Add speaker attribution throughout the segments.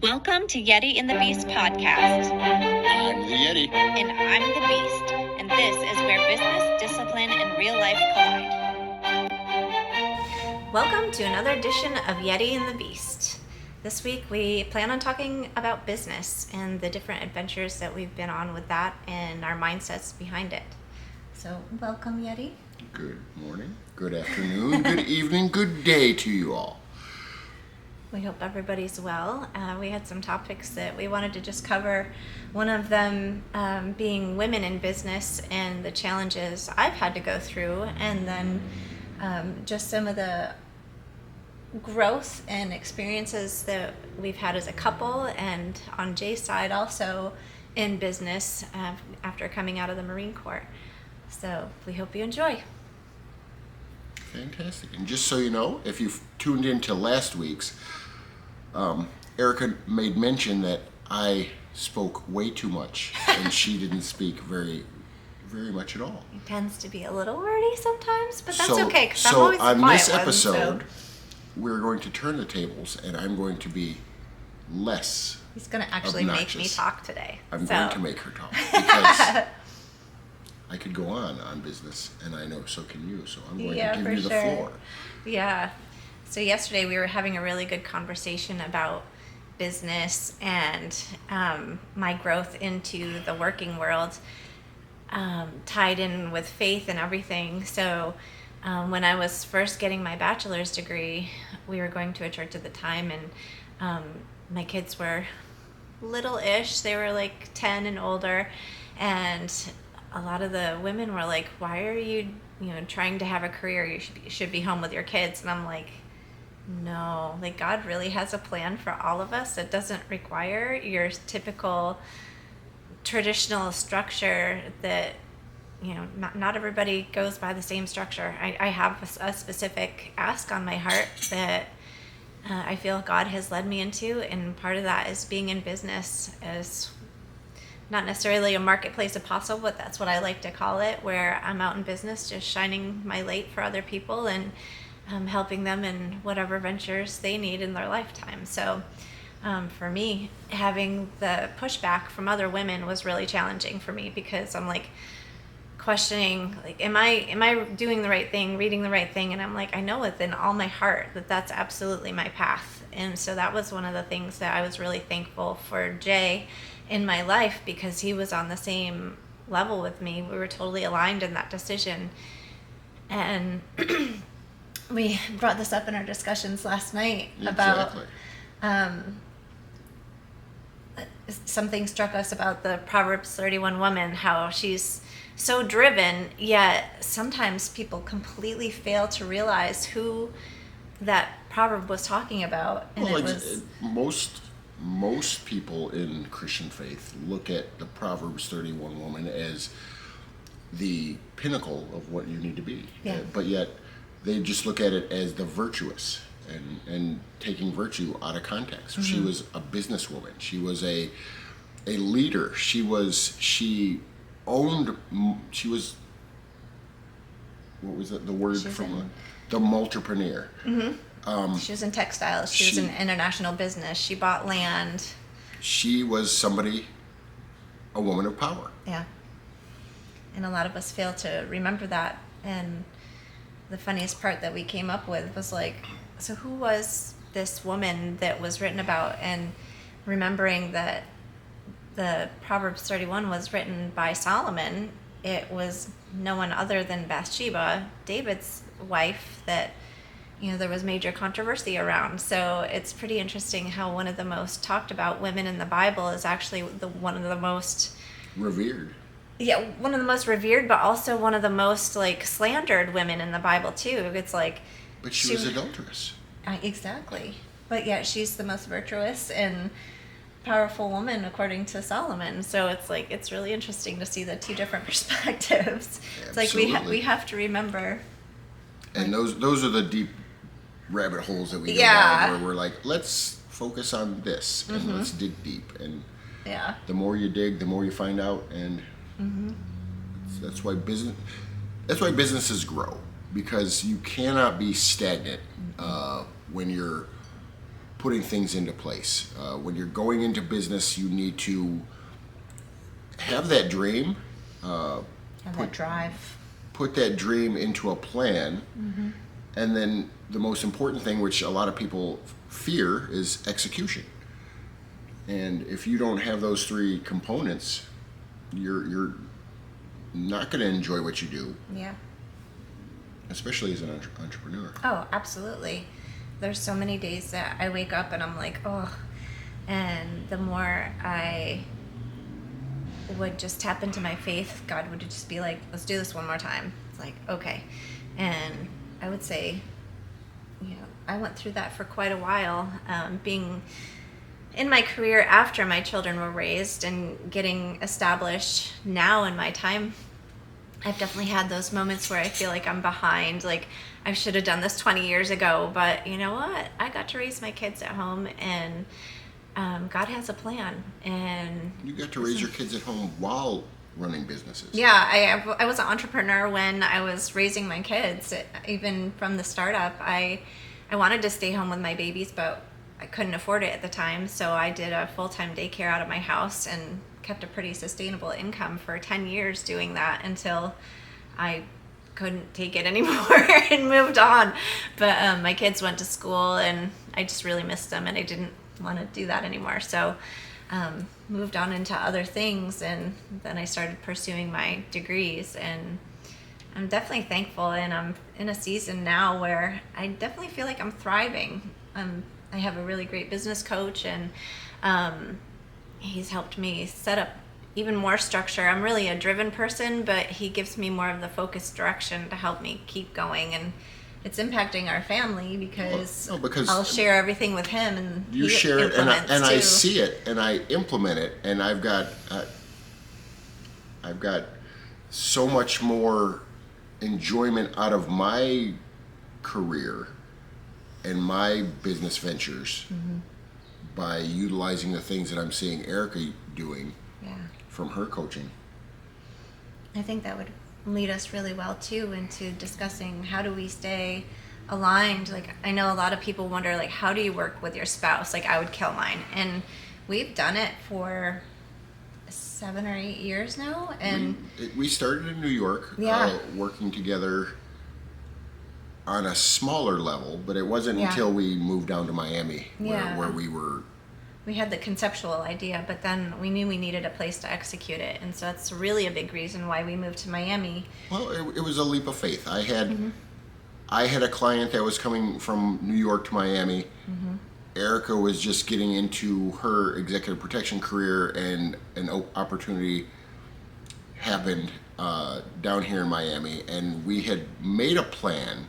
Speaker 1: Welcome to Yeti and the Beast podcast.
Speaker 2: I'm the Yeti.
Speaker 1: And I'm the Beast. And this is where business, discipline, and real life collide. Welcome to another edition of Yeti and the Beast. This week we plan on talking about business and the different adventures that we've been on with that and our mindsets behind it. So welcome, Yeti.
Speaker 2: Good morning, good afternoon, good evening, good day to you all.
Speaker 1: We hope everybody's well. We had some topics that we wanted to just cover. One of them being women in business and the challenges I've had to go through, and then just some of the growth and experiences that we've had as a couple, and on Jay's side also in business after coming out of the Marine Corps. So we hope you enjoy.
Speaker 2: Fantastic. And just so you know, if you've tuned into last week's, Erica made mention that I spoke way too much and she didn't speak very much at all.
Speaker 1: It tends to be a little wordy sometimes, but that's okay, because I'm
Speaker 2: So
Speaker 1: always the
Speaker 2: on
Speaker 1: quiet
Speaker 2: this
Speaker 1: one,
Speaker 2: episode,
Speaker 1: so
Speaker 2: we're going to turn the tables and I'm going to be less
Speaker 1: he's going to actually
Speaker 2: obnoxious.
Speaker 1: make me talk today.
Speaker 2: I'm going to make her talk because I could go on business, and I know so can you, so I'm going to give you the floor.
Speaker 1: Yeah. So yesterday we were having a really good conversation about business and my growth into the working world, tied in with faith and everything. So when I was first getting my bachelor's degree, we were going to a church at the time, and my kids were little-ish. They were like 10 and older, and a lot of the women were like, why are you trying to have a career? You should be home with your kids. And I'm like, no, like God really has a plan for all of us. It doesn't require your typical traditional structure that, not everybody goes by the same structure. I have a specific ask on my heart that I feel God has led me into, and part of that is being in business as not necessarily a marketplace apostle, but that's what I like to call it, where I'm out in business just shining my light for other people and helping them in whatever ventures they need in their lifetime. So for me, having the pushback from other women was really challenging for me, because I'm like questioning, like, am I doing the right thing, reading the right thing? And I'm like, I know within all my heart that that's absolutely my path. And so that was one of the things that I was really thankful for Jay in my life, because he was on the same level with me. We were totally aligned in that decision. And we brought this up in our discussions last night about something struck us about the Proverbs 31 woman, how she's so driven, yet sometimes people completely fail to realize who that proverb was talking about. And
Speaker 2: most people in Christian faith look at the Proverbs 31 woman as the pinnacle of what you need to be.
Speaker 1: Yeah.
Speaker 2: But yet they just look at it as the virtuous and taking virtue out of context. Mm-hmm. She was a businesswoman. She was a leader. She was what was it, the word the multipreneur.
Speaker 1: Mm-hmm. She was in textiles. She was in international business. She bought land.
Speaker 2: She was a woman of power.
Speaker 1: Yeah. And a lot of us fail to remember that. And the funniest part that we came up with was like, so who was this woman that was written about? And remembering that the Proverbs 31 was written by Solomon, it was no one other than Bathsheba, David's wife, that there was major controversy around. So it's pretty interesting how one of the most talked about women in the Bible is actually one of the most
Speaker 2: revered.
Speaker 1: Yeah, one of the most revered, but also one of the most slandered women in the Bible too. It's like,
Speaker 2: but she was adulterous.
Speaker 1: Exactly. But yet she's the most virtuous and powerful woman according to Solomon. So it's really interesting to see the two different perspectives.
Speaker 2: Absolutely.
Speaker 1: It's like we have to remember.
Speaker 2: And those are the deep rabbit holes that we go down, where we're like, let's focus on this and let's dig deep. And the more you dig, the more you find out, and that's why businesses grow, because you cannot be stagnant when you're putting things into place. When you're going into business, you need to have that dream.
Speaker 1: Have that drive.
Speaker 2: Put that dream into a plan. Mm-hmm. And then the most important thing, which a lot of people fear, is execution. And if you don't have those three components, you're not going to enjoy what you do.
Speaker 1: Yeah.
Speaker 2: Especially as an entrepreneur.
Speaker 1: Oh, absolutely. There's so many days that I wake up and I'm like, oh. And the more I would just tap into my faith, God would just be like, let's do this one more time. It's like, okay. And I would say, I went through that for quite a while, being in my career after my children were raised and getting established now in my time. I've definitely had those moments where I feel like I'm behind, like I should have done this 20 years ago, but you know what? I got to raise my kids at home, and God has a plan. And
Speaker 2: you got to raise your kids at home while running businesses.
Speaker 1: Yeah, I was an entrepreneur when I was raising my kids. Even from the startup, I wanted to stay home with my babies, but I couldn't afford it at the time, so I did a full-time daycare out of my house and kept a pretty sustainable income for 10 years doing that until I couldn't take it anymore and moved on. But my kids went to school and I just really missed them, and I didn't want to do that anymore. So moved on into other things, and then I started pursuing my degrees, and I'm definitely thankful, and I'm in a season now where I definitely feel like I'm thriving. I have a really great business coach, and he's helped me set up even more structure. I'm really a driven person, but he gives me more of the focused direction to help me keep going, and it's impacting our family because I'll share everything with him, and
Speaker 2: you share it, and I see it, and I implement it, and I've got so much more enjoyment out of my career and my business ventures by utilizing the things that I'm seeing Erica doing from her coaching.
Speaker 1: I think that would lead us really well too into discussing how do we stay aligned. Like, I know a lot of people wonder, like, how do you work with your spouse? Like, I would kill mine, and we've done it for 7 or 8 years now, and
Speaker 2: we started in New York, working together on a smaller level, but it wasn't until we moved down to Miami where we
Speaker 1: had the conceptual idea, but then we knew we needed a place to execute it, and so that's really a big reason why we moved to Miami.
Speaker 2: Well, it was a leap of faith. I had a client that was coming from New York to Miami. Erica was just getting into her executive protection career, and an opportunity happened down here in Miami, and we had made a plan.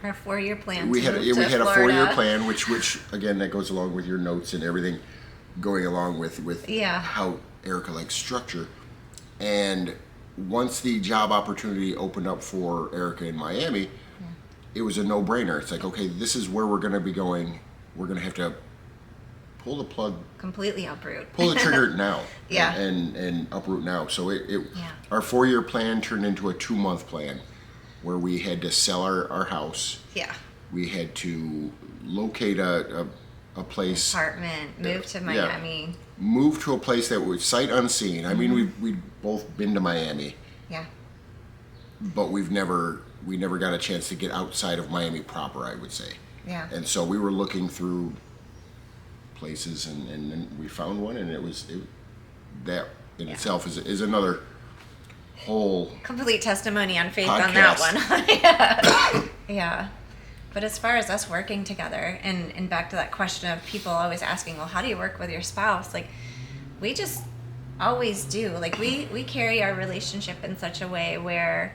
Speaker 1: Our 4-year plan.
Speaker 2: We had a 4-year plan, which again, that goes along with your notes and everything, going along with how Erica likes structure. And once the job opportunity opened up for Erica in Miami, it was a no-brainer. It's like, okay, this is where we're going to be going. We're going to have to pull the plug,
Speaker 1: completely uproot,
Speaker 2: pull the trigger now, and uproot now. So our 4-year plan turned into a 2-month plan, where we had to sell our house. We had to locate a place,
Speaker 1: apartment, move to Miami,
Speaker 2: move to a place that was sight unseen. I mean, we've both been to Miami, but we never got a chance to get outside of Miami proper, I would say. And so we were looking through places, and then we found one, and that in itself is another whole
Speaker 1: complete testimony on faith
Speaker 2: podcast.
Speaker 1: On that one. But as far as us working together, and back to that question of people always asking, well, how do you work with your spouse? Like, we just always do. Like, we carry our relationship in such a way where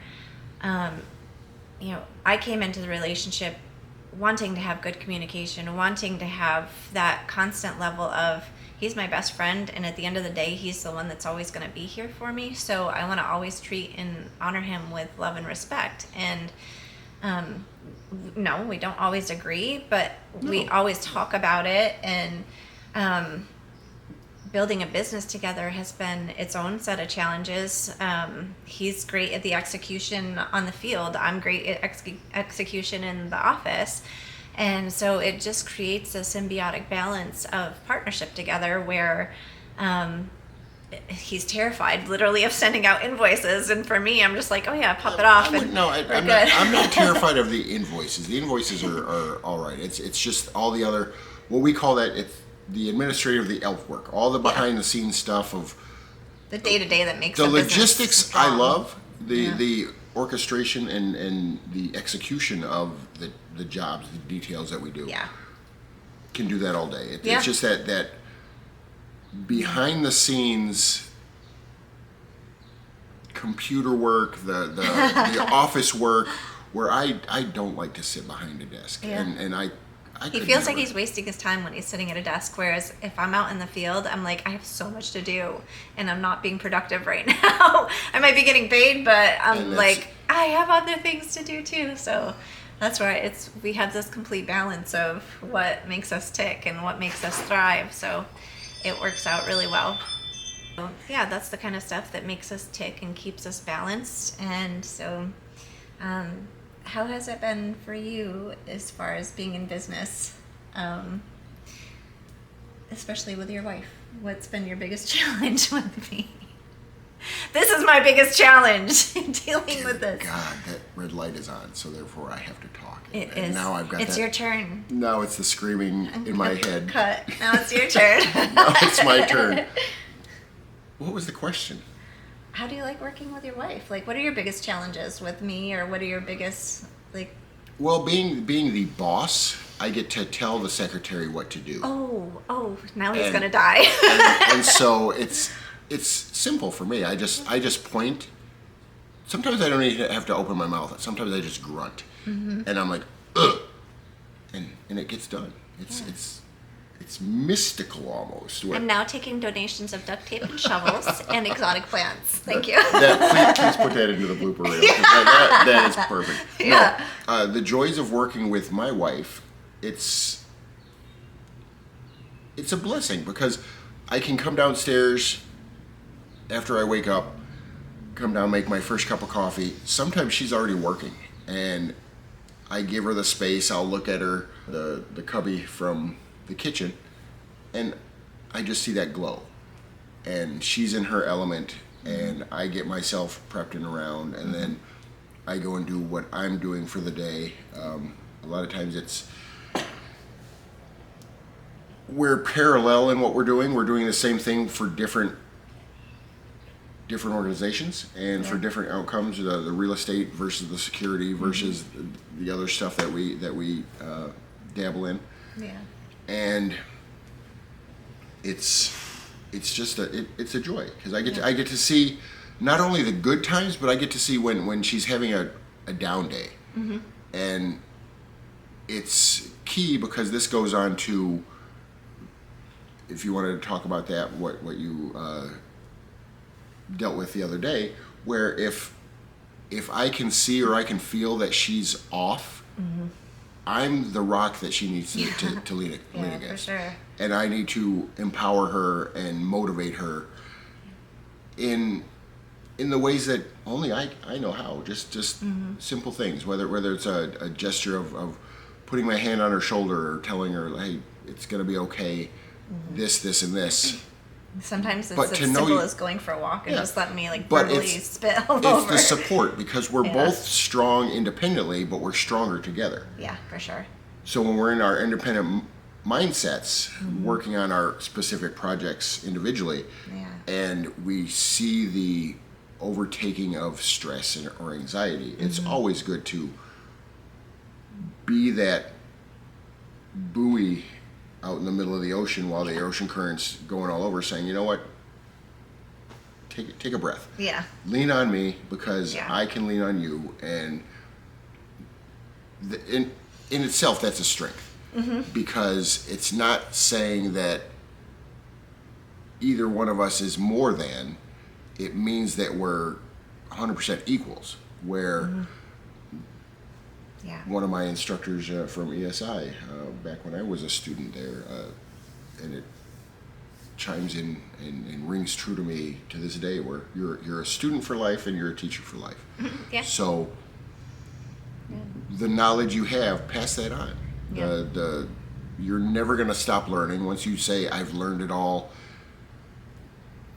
Speaker 1: I came into the relationship wanting to have good communication, wanting to have that constant level of, he's my best friend, and at the end of the day, he's the one that's always going to be here for me. So I want to always treat and honor him with love and respect. And no, we don't always agree, but we always talk about it. And building a business together has been its own set of challenges. He's great at the execution on the field. I'm great at execution in the office. And so it just creates a symbiotic balance of partnership together where he's terrified literally of sending out invoices, and for me I'm just like, oh yeah, pop it off.
Speaker 2: I'm not terrified of the invoices. The invoices are all right. It's just all the other, what we call that, it's the administrative, the elf work, all the behind the scenes stuff of
Speaker 1: the day-to-day that makes
Speaker 2: the
Speaker 1: business
Speaker 2: logistics
Speaker 1: strong.
Speaker 2: I love. The orchestration and the execution of the jobs, the details that we do.
Speaker 1: Yeah.
Speaker 2: Can do that all day. It's just that behind the scenes computer work, the office work, where I don't like to sit behind a desk. And I
Speaker 1: he feels like he's wasting his time when he's sitting at a desk, whereas if I'm out in the field, I'm like, I have so much to do and I'm not being productive right now. I might be getting paid, but I'm like, I have other things to do too. So that's where we have this complete balance of what makes us tick and what makes us thrive. So it works out really well. So, yeah, that's the kind of stuff that makes us tick and keeps us balanced. And so how has it been for you as far as being in business, especially with your wife? What's been your biggest challenge with me? This is my biggest challenge, dealing with this.
Speaker 2: God, that red light is on, so therefore I have to talk.
Speaker 1: It is.
Speaker 2: Now I've got
Speaker 1: it's your turn.
Speaker 2: Now it's the screaming in my head.
Speaker 1: Cut. Now it's your turn.
Speaker 2: Now it's my turn. What was the question?
Speaker 1: How do you like working with your wife? Like, what are your biggest challenges with me, or what are your biggest, like...
Speaker 2: Well, being the boss, I get to tell the secretary what to do.
Speaker 1: Oh, now he's going to die.
Speaker 2: and so it's simple for me. I just point. Sometimes I don't even have to open my mouth. Sometimes I just grunt. And I'm like, ugh. And it gets done. It's mystical almost.
Speaker 1: I'm now taking donations of duct tape and shovels and exotic plants. Thank you.
Speaker 2: Please put that into the blooper reel. That is perfect.
Speaker 1: Yeah.
Speaker 2: No, the joys of working with my wife, it's a blessing because I can come downstairs after I wake up, come down, make my first cup of coffee. Sometimes she's already working, and I give her the space. I'll look at her, the cubby from the kitchen, and I just see that glow. And she's in her element, and I get myself prepped and around, and then I go and do what I'm doing for the day. A lot of times we're parallel in what we're doing. We're doing the same thing for different organizations and for different outcomes. The real estate versus the security versus the other stuff that we dabble in.
Speaker 1: Yeah.
Speaker 2: And it's just it's a joy because I get to see not only the good times, but I get to see when she's having a down day. And it's key because this goes on to, if you wanted to talk about that, what you dealt with the other day, where if I can see or I can feel that she's off, I'm the rock that she needs to lean against.
Speaker 1: For sure.
Speaker 2: And I need to empower her and motivate her in the ways that only I know how. Just simple things, whether it's a gesture of putting my hand on her shoulder or telling her, hey, it's gonna be okay, this and this.
Speaker 1: Sometimes it's as simple as going for a walk and just letting me verbally spit all over.
Speaker 2: It's the support because we're both strong independently, but we're stronger together.
Speaker 1: Yeah, for sure.
Speaker 2: So when we're in our independent mindsets, working on our specific projects individually, and we see the overtaking of stress or anxiety, it's always good to be that buoy out in the middle of the ocean while the ocean current's going all over, saying, you know what, take a breath.
Speaker 1: Yeah.
Speaker 2: Lean on me because I can lean on you, and in itself that's a strength. Because it's not saying that either one of us is more than, it means that we're 100% equals, where one of my instructors from ESI, back when I was a student there, and it chimes in and rings true to me to this day, where you're a student for life and you're a teacher for life. So the knowledge you have, pass that on. You're never going to stop learning. Once you say I've learned it all,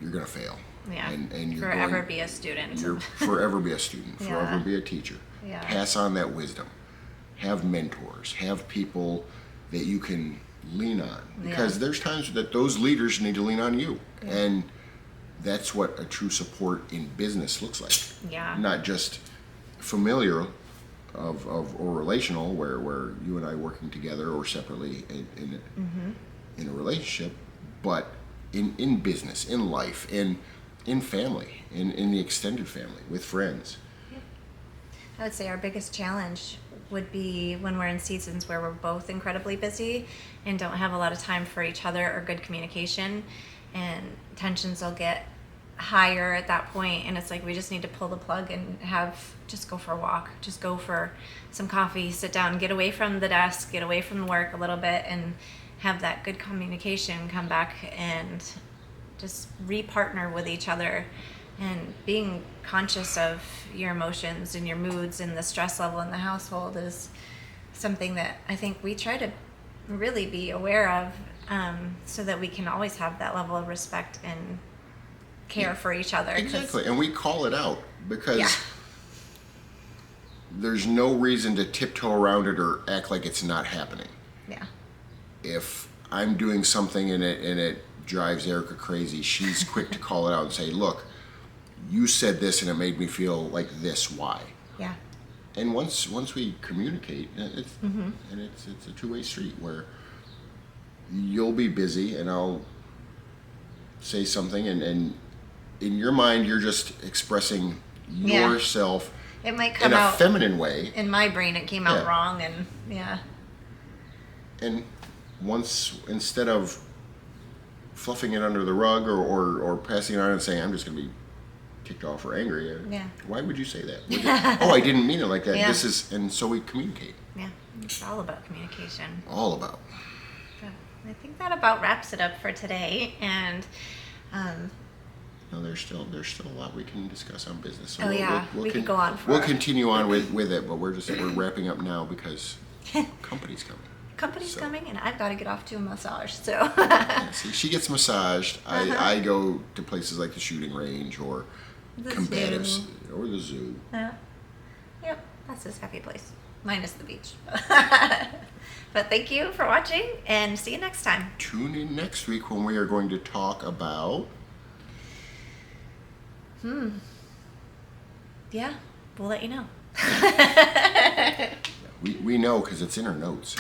Speaker 2: you're going to fail.
Speaker 1: Yeah.
Speaker 2: And you're
Speaker 1: forever be a student.
Speaker 2: You're forever be a student.
Speaker 1: Yeah.
Speaker 2: Forever be a teacher.
Speaker 1: Yeah.
Speaker 2: Pass on that wisdom. Have mentors. Have people that you can lean on, because there's times that those leaders need to lean on you, and that's what a true support in business looks like.
Speaker 1: Yeah.
Speaker 2: Not just familiar or relational, where you and I working together or separately in a relationship, but in business, in life, in family, in the extended family, with friends.
Speaker 1: I would say our biggest challenge would be when we're in seasons where we're both incredibly busy and don't have a lot of time for each other or good communication, and tensions will get higher at that point, and it's like we just need to pull the plug and just go for a walk, just go for some coffee, sit down, get away from the desk, get away from work a little bit, and have that good communication, come back and just re-partner with each other. And being conscious of your emotions and your moods and the stress level in the household is something that I think we try to really be aware of, so that we can always have that level of respect and care for each other.
Speaker 2: Exactly, and we call it out because there's no reason to tiptoe around it or act like it's not happening.
Speaker 1: Yeah.
Speaker 2: If I'm doing something and it drives Erica crazy, she's quick to call it out and say, look, you said this and it made me feel like this, why?
Speaker 1: Yeah.
Speaker 2: And once we communicate, it's a two-way street where you'll be busy and I'll say something, and in your mind you're just expressing yourself.
Speaker 1: It might come
Speaker 2: in
Speaker 1: out
Speaker 2: a feminine way.
Speaker 1: In my brain it came out wrong, and
Speaker 2: And once, instead of fluffing it under the rug or passing it on and saying, I'm just going to be ticked off or angry. Why would you say that? Oh, I didn't mean it like that.
Speaker 1: Yeah.
Speaker 2: And so we communicate.
Speaker 1: Yeah, it's all about communication.
Speaker 2: All about.
Speaker 1: But I think that about wraps it up for today. And
Speaker 2: no, there's still a lot we can discuss on business. So
Speaker 1: we could go on.
Speaker 2: We'll continue on with it, but we're wrapping up now because company's coming.
Speaker 1: Company's coming, and I've got to get off to a massage. So
Speaker 2: see, she gets massaged. I go to places like the shooting range or
Speaker 1: the
Speaker 2: combatives
Speaker 1: zoo.
Speaker 2: or the zoo.
Speaker 1: Yeah. Yep, that's his happy place, minus the beach. But thank you for watching, and see you next time.
Speaker 2: Tune in next week when we are going to talk about.
Speaker 1: Yeah, we'll let you know.
Speaker 2: We know because it's in our notes.